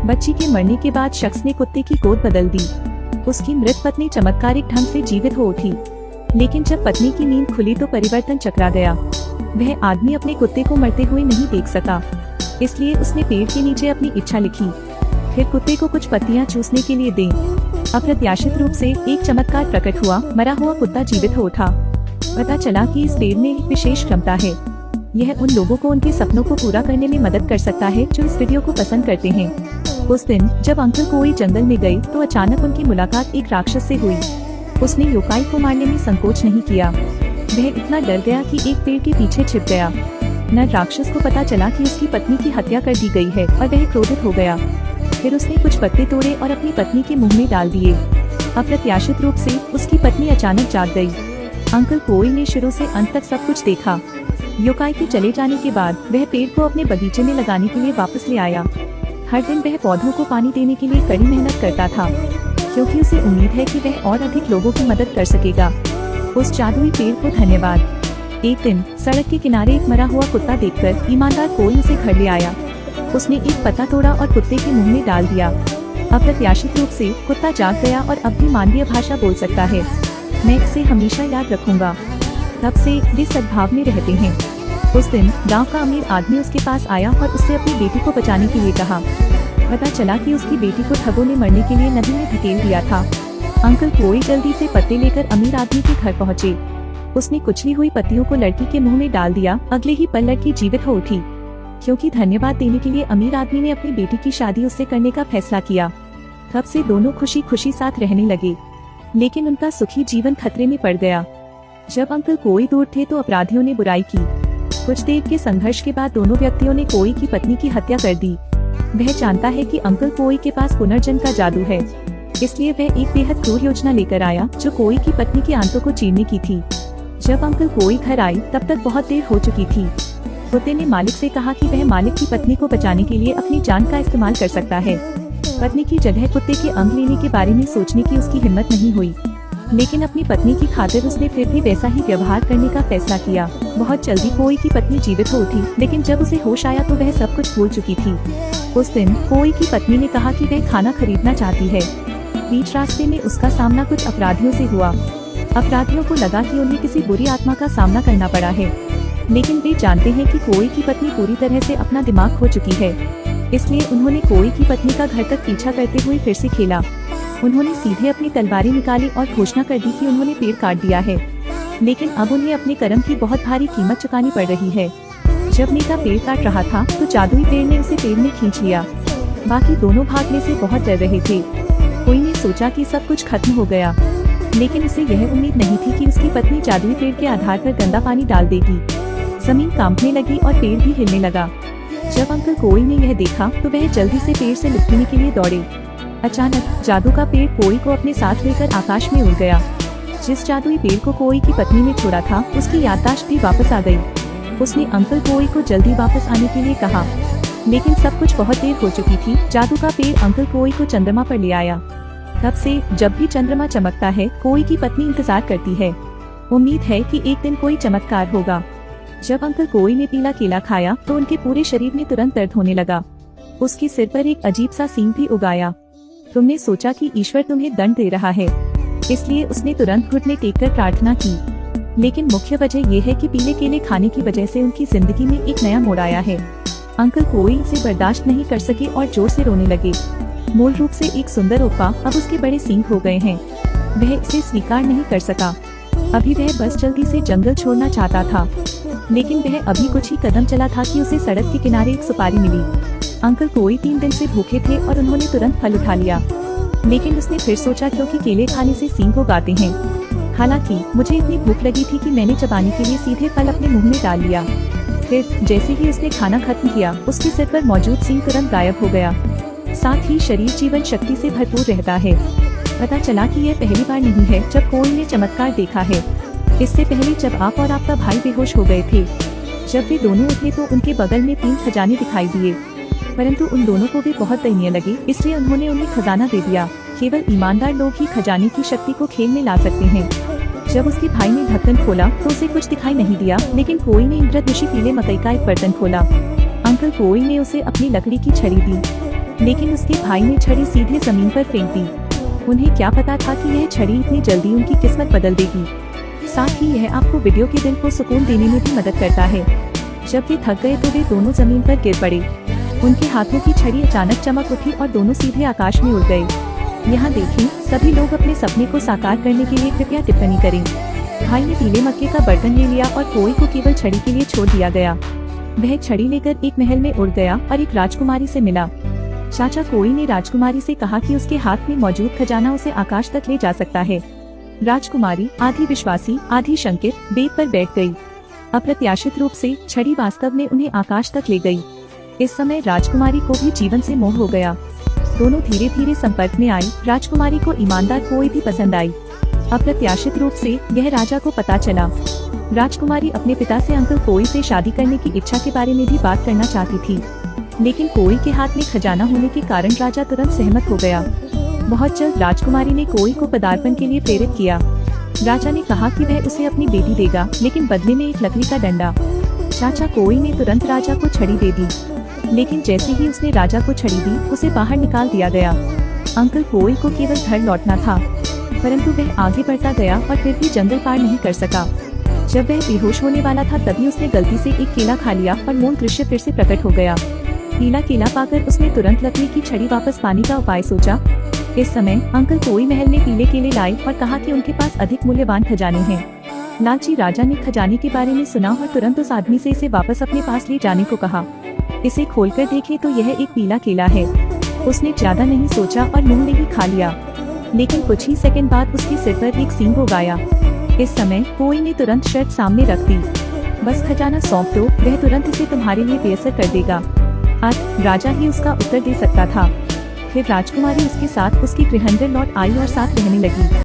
बच्ची के मरने के बाद शख्स ने कुत्ते की गोद बदल दी। उसकी मृत पत्नी चमत्कारिक ढंग से जीवित हो उठी, लेकिन जब पत्नी की नींद खुली तो परिवर्तन चकरा गया। वह आदमी अपने कुत्ते को मरते हुए नहीं देख सका, इसलिए उसने पेड़ के नीचे अपनी इच्छा लिखी, फिर कुत्ते को कुछ पत्तियां चूसने के लिए दें। अप्रत्याशित रूप से एक चमत्कार प्रकट हुआ, मरा हुआ कुत्ता जीवित हो उठा। पता चला कि इस पेड़ में एक विशेष क्षमता है। यह उन लोगों को उनके सपनों को पूरा करने में मदद कर सकता है जो इस वीडियो को पसंद करते हैं। उस दिन जब अंकल कोई जंगल में गए तो अचानक उनकी मुलाकात एक राक्षस से हुई। उसने योकाई को मारने में संकोच नहीं किया। वह इतना डर गया कि एक पेड़ के पीछे छिप गया। नर राक्षस को पता चला कि उसकी पत्नी की हत्या कर दी गई है और वह क्रोधित हो गया। फिर उसने कुछ पत्ते तोड़े और अपनी पत्नी के मुंह में डाल दिए। अप्रत्याशित रूप से उसकी पत्नी अचानक जाग गई। अंकल कोई ने शुरू से अंत तक सब कुछ देखा। योकाई के चले जाने के बाद वह पेड़ को अपने बगीचे में लगाने के लिए वापस ले आया। हर दिन वह पौधों को पानी देने के लिए कड़ी मेहनत करता था, क्योंकि उसे उम्मीद है कि वह और अधिक लोगों की मदद कर सकेगा। उस जादुई पेड़ को धन्यवाद। एक दिन सड़क के किनारे एक मरा हुआ कुत्ता देखकर ईमानदार कोई उसे घर ले आया। उसने एक पत्ता तोड़ा और कुत्ते के मुंह में डाल दिया। अप्रत्याशित रूप से कुत्ता जाग गया और अब भी मानवीय भाषा बोल सकता है। मैं इसे हमेशा याद रखूंगा। तब से वे सद्भाव में रहते हैं। उस दिन गांव का अमीर आदमी उसके पास आया और उससे अपनी बेटी को बचाने के लिए कहा। पता चला कि उसकी बेटी को ठगों ने मरने के लिए नदी में धकेल दिया था। अंकल कोई जल्दी से पत्ते लेकर अमीर आदमी के घर पहुँचे। उसने कुचली हुई पत्तियों को लड़की के मुंह में डाल दिया। अगले ही पल लड़की जीवित हो उठी, क्योंकि धन्यवाद देने के लिए अमीर आदमी ने अपनी बेटी की शादी उससे करने का फैसला किया। तब से दोनों खुशी खुशी साथ रहने लगे, लेकिन उनका सुखी जीवन खतरे में पड़ गया। जब अंकल कोई दूर थे तो अपराधियों ने बुराई की। कुछ देर के संघर्ष के बाद दोनों व्यक्तियों ने कोई की पत्नी की हत्या कर दी। वह जानता है कि अंकल कोई के पास पुनर्जन्म का जादू है, इसलिए वह एक बेहद क्रूर योजना लेकर आया जो कोई की पत्नी की आंतों को चीरने की थी। जब अंकल कोई घर आए तब तक बहुत देर हो चुकी थी। कुत्ते ने मालिक से कहा कि वह मालिक की पत्नी को बचाने के लिए अपनी जान का इस्तेमाल कर सकता है। पत्नी की जगह कुत्ते के अंग लेने के बारे में सोचने की उसकी हिम्मत नहीं हुई, लेकिन अपनी पत्नी की खातिर उसने फिर भी वैसा ही व्यवहार करने का फैसला किया। बहुत जल्दी कोई की पत्नी जीवित हो उठी, लेकिन जब उसे होश आया तो वह सब कुछ भूल चुकी थी। उस दिन कोई की पत्नी ने कहा कि वह खाना खरीदना चाहती है। बीच रास्ते में उसका सामना कुछ अपराधियों से हुआ। अपराधियों को लगा कि उन्हें किसी बुरी आत्मा का सामना करना पड़ा है, लेकिन वे जानते हैं कि कोई की पत्नी पूरी तरह से अपना दिमाग खो चुकी है, इसलिए उन्होंने कोई की पत्नी का घर तक पीछा करते हुए फिर से खेला। उन्होंने सीधे अपनी तलवारें निकाली और घोषणा कर दी कि उन्होंने पेड़ काट दिया है, लेकिन अब उन्हें अपने कर्म की बहुत भारी कीमत चुकानी पड़ रही है। जब नेता पेड़ काट रहा था तो जादुई पेड़ ने उसे पेड़ में खींच लिया। बाकी दोनों भागने से बहुत डर रहे थे। कोई ने सोचा कि सब कुछ खत्म हो गया, लेकिन उसे यह उम्मीद नहीं थी कि उसकी पत्नी जादुई पेड़ के आधार पर गंदा पानी डाल देगी। जमीन कांपने लगी और पेड़ भी हिलने लगा। जब अंकल कोई ने यह देखा तो वह जल्दी से पेड़ से लिपटने के लिए दौड़े। अचानक जादू का पेड़ कोई को अपने साथ लेकर आकाश में उड़ गया। जिस जादुई पेड़ को कोई की पत्नी ने छोड़ा था उसकी याददाश्त भी वापस आ गई। उसने अंकल कोई को जल्दी वापस आने के लिए कहा, लेकिन सब कुछ बहुत देर हो चुकी थी। जादू का पेड़ अंकल कोई को चंद्रमा पर ले आया। तब से जब भी चंद्रमा चमकता है कोई की पत्नी इंतजार करती है। उम्मीद है कि एक दिन कोई चमत्कार होगा। जब अंकल कोई ने पीला केला खाया तो उनके पूरे शरीर में तुरंत दर्द होने लगा। उसके सिर पर एक अजीब सा सींग भी उग आया। तुमने सोचा कि ईश्वर तुम्हें दंड दे रहा है, इसलिए उसने तुरंत घुटने टेककर प्रार्थना की। लेकिन मुख्य वजह यह है कि पीले केले खाने की वजह से उनकी जिंदगी में एक नया मोड़ आया है। अंकल कोई इसे बर्दाश्त नहीं कर सके और जोर से रोने लगे। मूल रूप से एक सुंदर ओपा अब उसके बड़े सींग हो गए हैं। वह इसे स्वीकार नहीं कर सका। अभी वह बस जल्दी से जंगल छोड़ना चाहता था, लेकिन वह अभी कुछ ही कदम चला था कि उसे सड़क के किनारे एक सुपारी मिली। अंकल कोई 3 दिन से भूखे थे और उन्होंने तुरंत फल उठा लिया, लेकिन उसने फिर सोचा क्योंकि केले खाने से सींग उगाते हैं। हालांकि मुझे इतनी भूख लगी थी कि मैंने चबाने के लिए सीधे फल अपने मुंह में डाल लिया। फिर जैसे ही उसने खाना खत्म किया उसके सिर पर मौजूद सींग तुरंत गायब हो गया। साथ ही शरीर जीवन शक्ति से भरपूर रहता है। पता चला कि यह पहली बार नहीं है जब कोई ने चमत्कार देखा है। इससे पहले जब आप और आपका भाई बेहोश हो गए थे, जब वे दोनों उठे तो उनके बगल में 3 खजाने दिखाई दिए, परंतु उन दोनों को वे बहुत दयनीय लगे, इसलिए उन्होंने उन्हें खजाना दे दिया। केवल ईमानदार लोग ही खजाने की शक्ति को खेल में ला सकते हैं। जब उसके भाई ने ढक्कन खोला तो उसे कुछ दिखाई नहीं दिया, लेकिन कोई ने इंद्रधनुषी पीले मकई का एक बर्तन खोला। अंकल कोई ने उसे अपनी लकड़ी की छड़ी दी। लेकिन उसके भाई ने छड़ी सीधे जमीन पर फेंक दी। उन्हें क्या पता था कि यह छड़ी इतनी जल्दी उनकी किस्मत बदल देगी। साथ ही यह आपको वीडियो के दिल को सुकून देने में भी मदद करता है। जब वे थक गए तो वे दोनों जमीन पर गिर पड़े। उनके हाथों की छड़ी अचानक चमक उठी और दोनों सीधे आकाश में उड़ गए। यहाँ देखें, सभी लोग अपने सपने को साकार करने के लिए कृपया टिप्पणी करें। भाई ने पीले मक्के का बर्तन ले लिया और कोई को केवल छड़ी के लिए छोड़ दिया गया। वह छड़ी लेकर एक महल में उड़ गया और एक राजकुमारी से मिला। चाचा कोई ने राजकुमारी से कहा कि उसके हाथ में मौजूद खजाना उसे आकाश तक ले जा सकता है। राजकुमारी आधी विश्वासी आधी शंकित बेड पर बैठ गई। अप्रत्याशित रूप से छड़ी वास्तव में उन्हें आकाश तक ले गई। इस समय राजकुमारी को भी जीवन से मोह हो गया। दोनों धीरे धीरे संपर्क में आई। राजकुमारी को ईमानदार कोई भी पसंद आई। अप्रत्याशित रूप से यह राजा को पता चला। राजकुमारी अपने पिता से अंकल कोई से शादी करने की इच्छा के बारे में भी बात करना चाहती थी, लेकिन कोई के हाथ में खजाना होने के कारण राजा तुरंत सहमत हो गया। बहुत जल्द राजकुमारी ने कोई को पदार्पण के लिए प्रेरित किया। राजा ने कहा कि वह उसे अपनी बेटी देगा, लेकिन बदले में एक लकड़ी का डंडा। चाचा कोई ने तुरंत राजा को छड़ी दे दी, लेकिन जैसे ही उसने राजा को छड़ी दी, उसे बाहर निकाल दिया गया। अंकल कोई को केवल घर लौटना था, परंतु वह आगे बढ़ता गया और फिर भी जंगल पार नहीं कर सका। जब वह बेहोश होने वाला था तभी उसने गलती से एक केला खा लिया और मूल दृश्य फिर से प्रकट हो गया। पीला केला पाकर उसने तुरंत लकड़ी की छड़ी वापस पाने का उपाय सोचा। इस समय अंकल कोई महल में पीले केले लाए और कहा कि उनके पास अधिक मूल्यवान खजाने हैं। लालची राजा ने खजाने के बारे में सुना और तुरंत उस आदमी से इसे वापस अपने पास ले जाने को कहा। इसे खोलकर देखे तो यह एक पीला केला है। उसने ज्यादा नहीं सोचा और मुंह में ही खा लिया, लेकिन कुछ ही सेकंड बाद उसके सिर पर एक सींग उग आया। इस समय कोई ने तुरंत शर्त सामने रख दी, बस खजाना सौंप दो, वह तुरंत इसे तुम्हारे लिए बेअसर कर देगा। आज राजा ही उसका उत्तर दे सकता था। फिर राजकुमारी उसके साथ उसकी गृहंदर लौट आई और साथ रहने लगी।